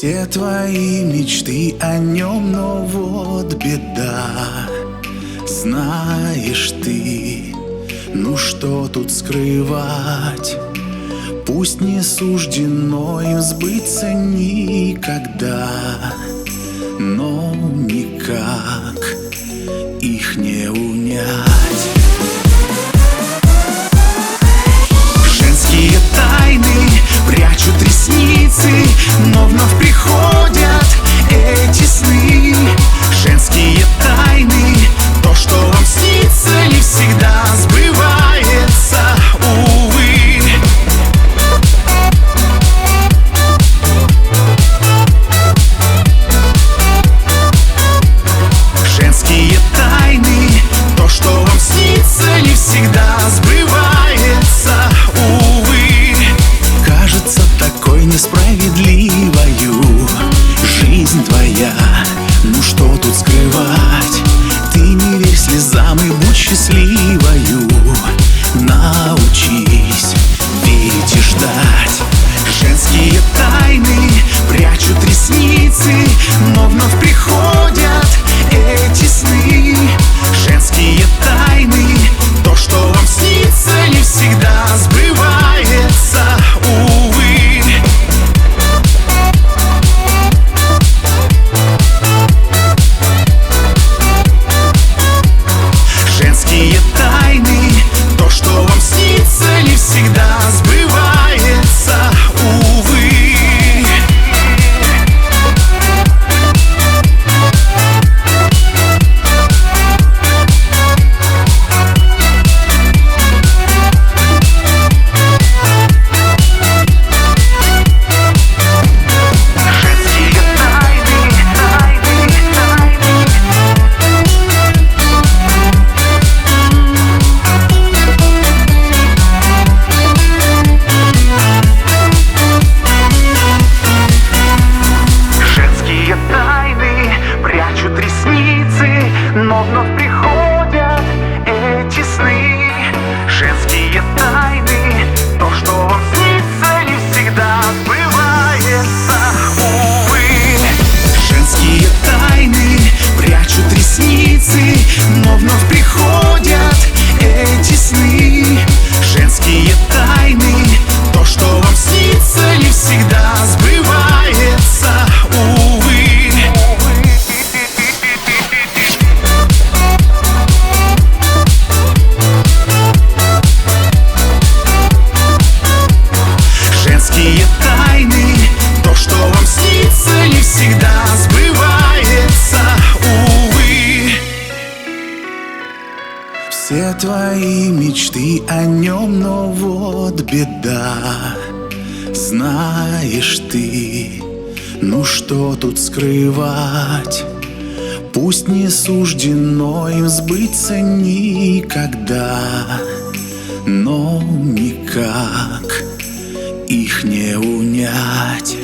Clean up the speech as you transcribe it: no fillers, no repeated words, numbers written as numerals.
Все твои мечты о нем, но вот беда. Знаешь ты, ну что тут скрывать? Пусть не суждено им сбыться никогда, но никак их не унять. Женские тайны прячут ресницы, но вновь приходят эти сны. Женские тайны, то, что вам снится, не всегда сбывается, увы. Женские тайны, то, что вам снится, не всегда сбывается, увы. Кажется такой несправедливою жизнь твоя, ну что тут скрывать? Ты не верь слезам и будь счастливою. Научись верить и ждать. Женские тайны прячут ресницы, но вновь приходят эти сны. Женские тайны, то, что вам снится, не всегда сбывается, увы. Женские тайны, то, что вам снится, не всегда сбывается, увы. Но вновь приходят эти сны. Женские тайны, то, что вам снится, не всегда сбывается, увы. Женские тайны прячут ресницы, но вновь приходят эти сны. Женские тайны, то, что вам снится, не всегда сбывается, увы. Женские тайны, то, что вам снится, не всегда сбывается, увы. Все твои мечты о нем, но вот беда. Знаешь ты, ну что тут скрывать? Пусть не суждено им сбыться никогда, но никак их не унять.